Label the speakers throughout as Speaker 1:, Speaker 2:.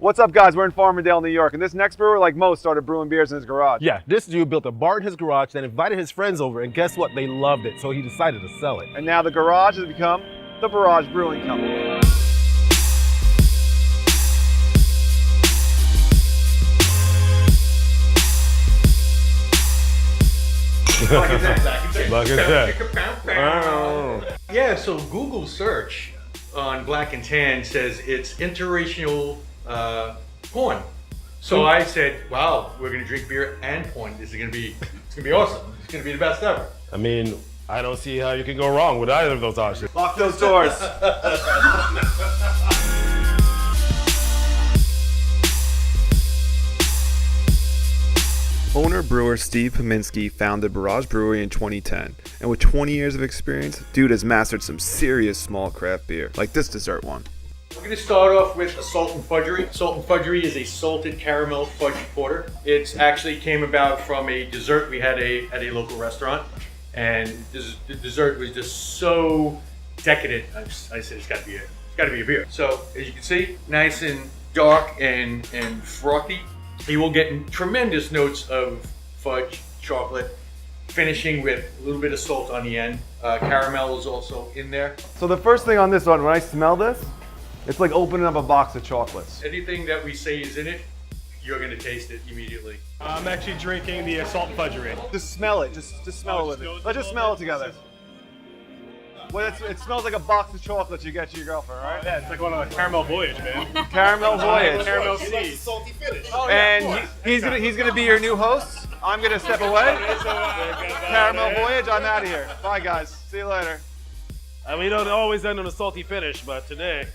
Speaker 1: What's up, guys? We're in Farmingdale, New York, and this next brewer, like most, started brewing beers in his garage.
Speaker 2: Yeah, this dude built a bar in his garage, then invited his friends over, and guess what? They loved it, so he decided to sell it.
Speaker 1: And now the garage has become the Barrage Brewing Company.
Speaker 2: Like I said.
Speaker 3: Yeah, so Google search on Black and Tan says it's interracial porn. So I said, wow, we're gonna drink beer and porn. It's gonna be awesome. It's gonna be the best ever.
Speaker 2: I mean, I don't see how you can go wrong with either of those options.
Speaker 1: Lock those doors. Owner Brewer Steve founded Barrage Brewery in 2010, and with 20 years of experience, dude has mastered some serious small craft beer, like this dessert one.
Speaker 3: We're gonna start off with a Salt and Fudgery. Salt and Fudgery is a salted caramel fudge porter. It actually came about from a dessert we had at a local restaurant, and the dessert was just so decadent. I said it's gotta be a beer. So as you can see, nice and dark and frothy. You will get tremendous notes of fudge, chocolate, finishing with a little bit of salt on the end. Caramel is also in there.
Speaker 1: So the first thing on this one, when I smell this, it's like opening up a box of chocolates.
Speaker 3: Anything that we say is in it, you're gonna taste it immediately.
Speaker 4: I'm actually drinking the Salt and Fudgery.
Speaker 1: Just smell it, just smell it with it. Let's just smell it together. Well, it smells like a box of chocolates you get to your girlfriend, right?
Speaker 4: Yeah, it's like one of the Caramel Voyage, man.
Speaker 1: Caramel Voyage.
Speaker 4: Caramel seeds.
Speaker 5: Salty finish.
Speaker 1: And he's gonna be your new host. I'm gonna step away. Caramel Voyage, I'm out of here. Bye, guys. See you later.
Speaker 2: And we don't always end on a salty finish, but today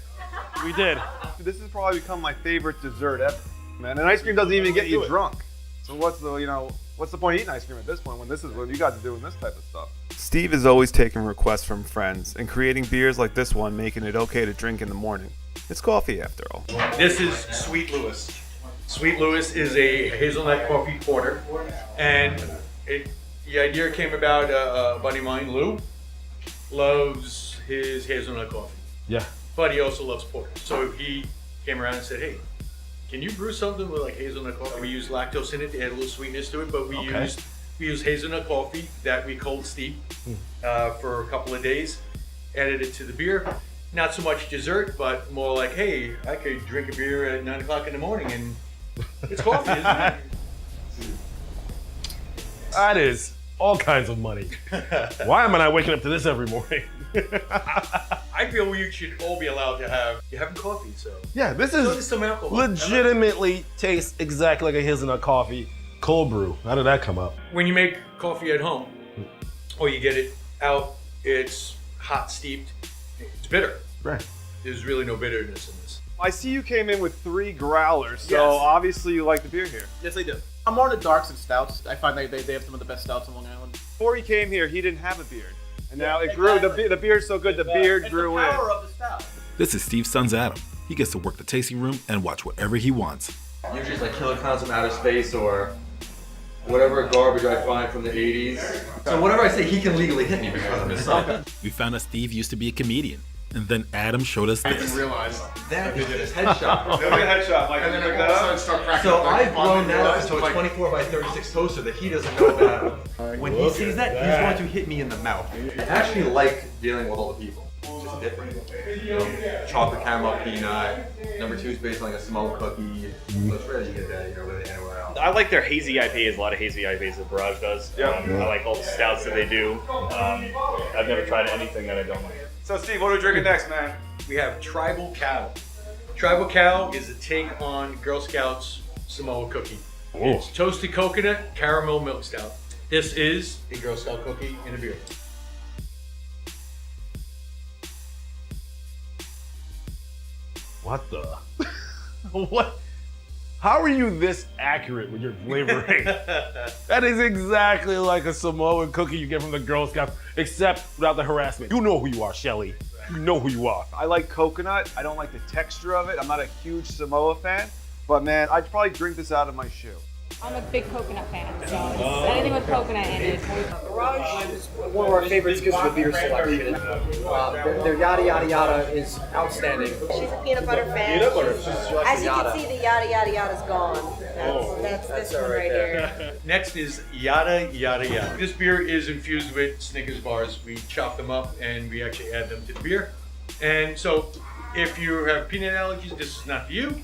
Speaker 2: we did.
Speaker 1: This has probably become my favorite dessert ever, man. And ice cream doesn't even get you drunk. So what's the point of eating ice cream at this point when you guys are doing this type of stuff? Steve is always taking requests from friends and creating beers like this one, making it okay to drink in the morning. It's coffee after all.
Speaker 3: This is Sweet Louis. Sweet Louis is a hazelnut coffee porter, and the idea came about a buddy of mine, Lou, loves his hazelnut coffee.
Speaker 2: Yeah.
Speaker 3: But he also loves porter. So he came around and said, hey, can you brew something with like hazelnut coffee? We use lactose in it to add a little sweetness to it, but we use hazelnut coffee that we cold steep for a couple of days, added it to the beer. Not so much dessert, but more like, hey, I could drink a beer at 9 o'clock in the morning and it's coffee, isn't it?
Speaker 2: That is all kinds of money. Why am I not waking up to this every morning?
Speaker 3: I feel we should all be allowed to have, you're having coffee, so.
Speaker 2: Yeah, this
Speaker 3: So
Speaker 2: is
Speaker 3: there's some alcohol.
Speaker 2: legitimately tastes exactly like a hazelnut coffee cold brew. How did that come up?
Speaker 3: When you make coffee at home, or you get it out, it's hot steeped, it's bitter.
Speaker 2: Right.
Speaker 3: There's really no bitterness in this.
Speaker 1: I see you came in with 3 growlers, so
Speaker 5: Yes.
Speaker 1: obviously you like the beer here.
Speaker 5: Yes, I do. I'm more into darks and stouts. I find they have some of the best stouts on Long Island.
Speaker 1: Before he came here, he didn't have a beard. And now it grew, the beard's so good, the beard grew in.
Speaker 5: of the stout.
Speaker 6: This is Steve's son's Adam. He gets to work the tasting room and watch whatever he wants.
Speaker 7: Usually it's like Killer Clowns from Outer Space or whatever garbage I find from the 80s. So whatever I say, he can legally hit me because I'm his son.
Speaker 6: We found out Steve used to be a comedian, and then Adam showed us this.
Speaker 7: Realize that is his headshot.
Speaker 1: Headshot, like,
Speaker 7: And then
Speaker 1: like
Speaker 7: all of a sudden
Speaker 1: that.
Speaker 7: start cracking. So I've blown that up into a 24 by 36 poster that he doesn't know about. When he sees that, he's going to hit me in the mouth. I actually like dealing with all the people. It's just different. You know, chocolate caramel peanut. Number 2 is based on like a small cookie. So it's rare you get that, really anywhere else.
Speaker 8: I like their hazy IPAs, a lot of hazy IPAs that Barrage does. I like all the stouts that they do. I've never tried anything that I don't like.
Speaker 1: So Steve, what are we drinking next, man?
Speaker 3: We have Tribal Cow. Tribal Cow is a take on Girl Scouts Samoa cookie. It's toasted coconut caramel milk stout. This is a Girl Scout cookie in a beer.
Speaker 2: What the? What? How are you this accurate with your flavoring? That is exactly like a Samoan cookie you get from the Girl Scouts, except without the harassment. You know who you are, Shelly. You know who you are.
Speaker 1: I like coconut. I don't like the texture of it. I'm not a huge Samoa fan, but man, I'd probably drink this out of my shoe.
Speaker 9: I'm a big coconut fan, so anything with coconut in it.
Speaker 10: Barrage is one of our favorites because of the beer selection. Their yada yada yada is outstanding.
Speaker 11: She's a peanut butter fan.
Speaker 10: Peanut butter.
Speaker 11: As you can see, the yada yada yada's gone. That's this one right here.
Speaker 3: Next is Yada Yada Yada. This beer is infused with Snickers bars. We chop them up and we actually add them to the beer. And so, if you have peanut allergies, this is not for you.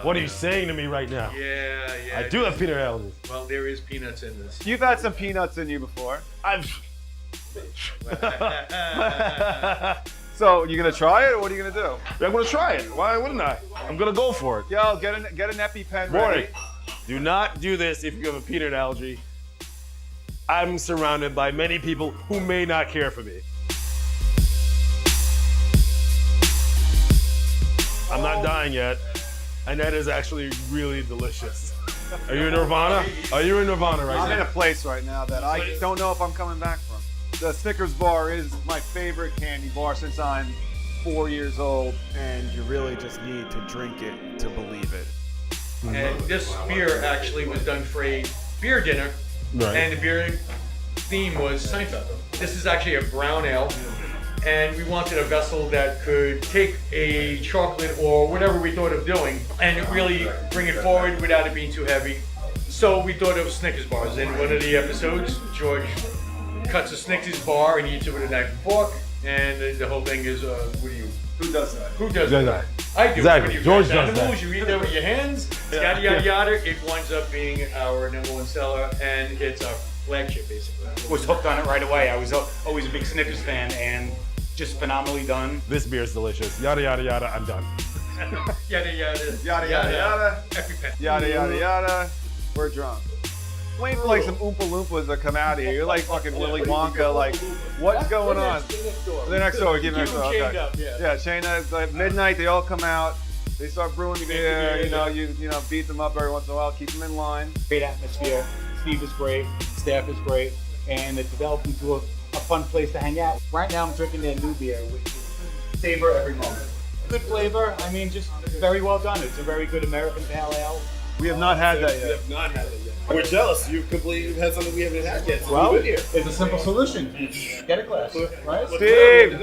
Speaker 2: What are you saying to me right now?
Speaker 3: Yeah.
Speaker 2: I do have peanut allergies.
Speaker 3: Well, there is peanuts in this.
Speaker 1: You've had some peanuts in you before. So you gonna try it, or what are you gonna do?
Speaker 2: I'm gonna try it. Why wouldn't I? I'm gonna go for it.
Speaker 1: Yo, get an EpiPen ready.
Speaker 2: Warning, do not do this if you have a peanut allergy. I'm surrounded by many people who may not care for me. I'm not dying yet, and that is actually really delicious. Are you in Nirvana? Are you in Nirvana right now?
Speaker 1: I'm in a place right now that I don't know if I'm coming back from. The Snickers bar is my favorite candy bar since I'm 4 years old, and you really just need to drink it to believe it.
Speaker 3: And this beer actually was done for a beer dinner, and the beer theme was Seinfeld. This is actually a brown ale, and we wanted a vessel that could take a chocolate or whatever we thought of doing and really bring it forward without it being too heavy. So we thought of Snickers bars. In one of the episodes, George cuts a Snickers bar and eats it with a knife and fork, and the whole thing is,
Speaker 1: Who does that?
Speaker 3: Who does that? I do.
Speaker 2: Exactly.
Speaker 3: When you
Speaker 2: George
Speaker 3: catch
Speaker 2: does
Speaker 3: animals,
Speaker 2: that.
Speaker 3: you eat them with your hands, yada yada yada. It winds up being our #1 seller, and it's our flagship basically.
Speaker 12: Was hooked on it right away. I was always a big Snickers fan, and just phenomenally done.
Speaker 2: This beer is delicious. Yada yada yada. I'm done.
Speaker 3: Yada yada
Speaker 1: Yada yada yada.
Speaker 3: EpiPen.
Speaker 1: Yada yada yada. We're drunk. Waiting for like some Oompa Loompas to come out of here. You're like fucking Willy Wonka. Like, what's going on? They're next door. Keep them next door.
Speaker 3: Chained
Speaker 1: Okay.
Speaker 3: up, yeah.
Speaker 1: Yeah, chained up. Like midnight, they all come out. They start brewing beer. You know, beat them up every once in a while. Keep them in line.
Speaker 10: Great atmosphere. Steve is great. Staff is great, and it developed into a fun place to hang out. Right now, I'm drinking their new beer, which is Savor Every Moment. Good flavor. I mean, just very well done. It's a very good American pale ale.
Speaker 1: We have not had that
Speaker 2: We
Speaker 1: yet.
Speaker 2: have not had it yet. We're jealous. You've had something we haven't had yet.
Speaker 10: Well, it's a simple solution. Get a glass, right?
Speaker 1: Steve!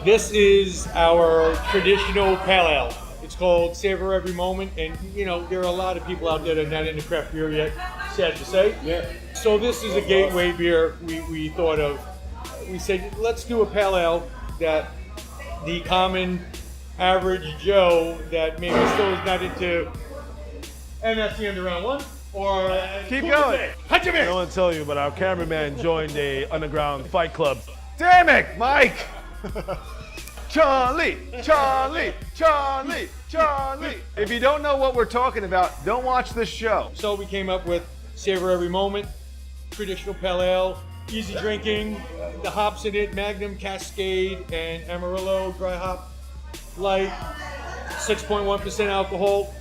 Speaker 3: This is our traditional pale ale. It's called Savor Every Moment, and you know there are a lot of people out there that are not into craft beer yet. Sad to say.
Speaker 2: Yeah.
Speaker 3: So this is a gateway beer we thought of. We said let's do a pale ale that the common average Joe that maybe still is not into. And that's the end of round one. Or
Speaker 1: Keep going.
Speaker 2: I don't want to tell you, but our cameraman joined a underground fight club.
Speaker 1: Damn it, Mike! Charlie, Charlie, Charlie, Charlie. If you don't know what we're talking about, don't watch this show.
Speaker 3: So we came up with Savor Every Moment, traditional pale ale, easy drinking, the hops in it, Magnum, Cascade, and Amarillo, dry hop, light, 6.1% alcohol,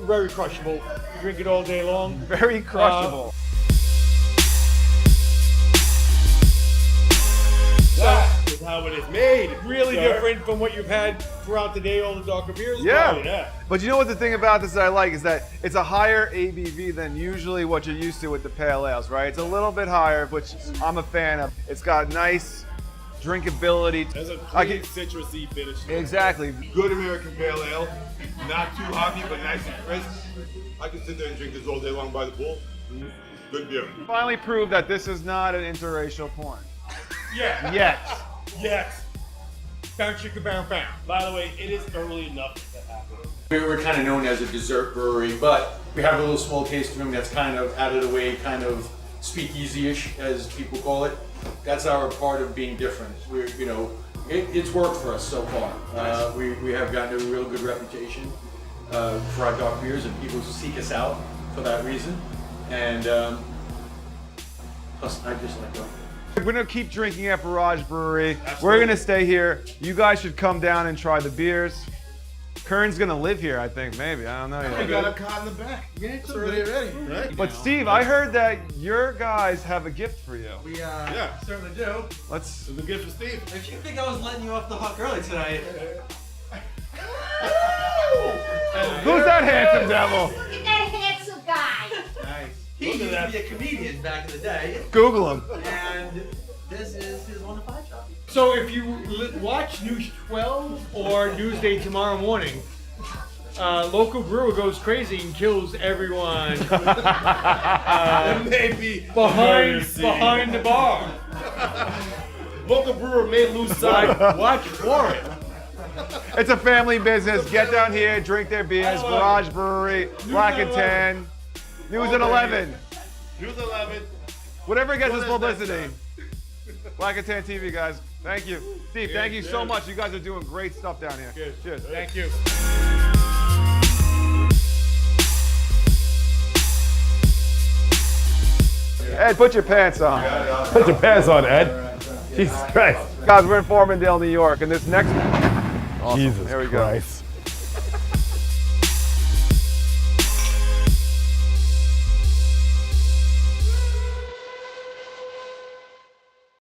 Speaker 3: very crushable. You drink it all day long.
Speaker 1: Very crushable.
Speaker 2: That is how it is made.
Speaker 3: Really
Speaker 2: sir.
Speaker 3: different from what you've had throughout the day, all the darker beers.
Speaker 1: Yeah. But you know what the thing about this that I like is that it's a higher ABV than usually what you're used to with the pale ales, right? It's a little bit higher, which I'm a fan of. It's got nice drinkability.
Speaker 2: There's a clean, citrusy finish.
Speaker 1: Exactly.
Speaker 13: Good American pale ale, not too hoppy, but nice and crisp. I can sit there and drink this all day long by the pool. Good beer.
Speaker 1: Finally proved that this is not an interracial porn.
Speaker 3: Yeah.
Speaker 1: Yet.
Speaker 3: Yes. Bounce chicka bounce bounce.
Speaker 2: By the way, it is early enough to happen.
Speaker 3: We're kind of known as a dessert brewery, but we have a little small tasting room that's kind of out of the way, kind of speakeasy-ish, as people call it. That's our part of being different. We're, you know, it's worked for us so far. We have gotten a real good reputation for our dark beers, and people seek us out for that reason. And plus, I just like going.
Speaker 1: We're gonna keep drinking at Barrage Brewery. Absolutely. We're gonna stay here. You guys should come down and try the beers. Kern's gonna live here, I think, maybe. I don't know yet.
Speaker 13: We got a cot in the back. Yeah, it's ready. Right?
Speaker 1: But Steve, I heard that your guys have a gift for you.
Speaker 5: We
Speaker 3: certainly do.
Speaker 1: Let's.
Speaker 13: It's a gift for Steve.
Speaker 5: If you think I was letting you off the hook early tonight.
Speaker 1: Who's that handsome devil?
Speaker 11: Look at that handsome guy.
Speaker 3: He used to be a comedian back in the day.
Speaker 1: Google him.
Speaker 3: And this is his on the five shop.
Speaker 14: So if you watch News 12 or Newsday tomorrow morning, local brewer goes crazy and kills everyone behind the bar.
Speaker 2: Local brewer may lose sight.
Speaker 14: Watch for it.
Speaker 1: It's a family business. Get down here, drink their beers. Barrage Brewery, Black and Tan, News at 11.
Speaker 13: News 11.
Speaker 1: Whatever gets us publicity. Black and Tan TV, guys. Thank you. Steve, thank you so much. You guys are doing great stuff down here. Cheers.
Speaker 14: Thank you.
Speaker 1: Ed, put your pants on.
Speaker 2: Put your pants on, Ed. Jesus Christ.
Speaker 1: Guys, we're in Farmingdale, New York, and this next... Awesome.
Speaker 2: Jesus
Speaker 1: Here we go.
Speaker 2: Christ.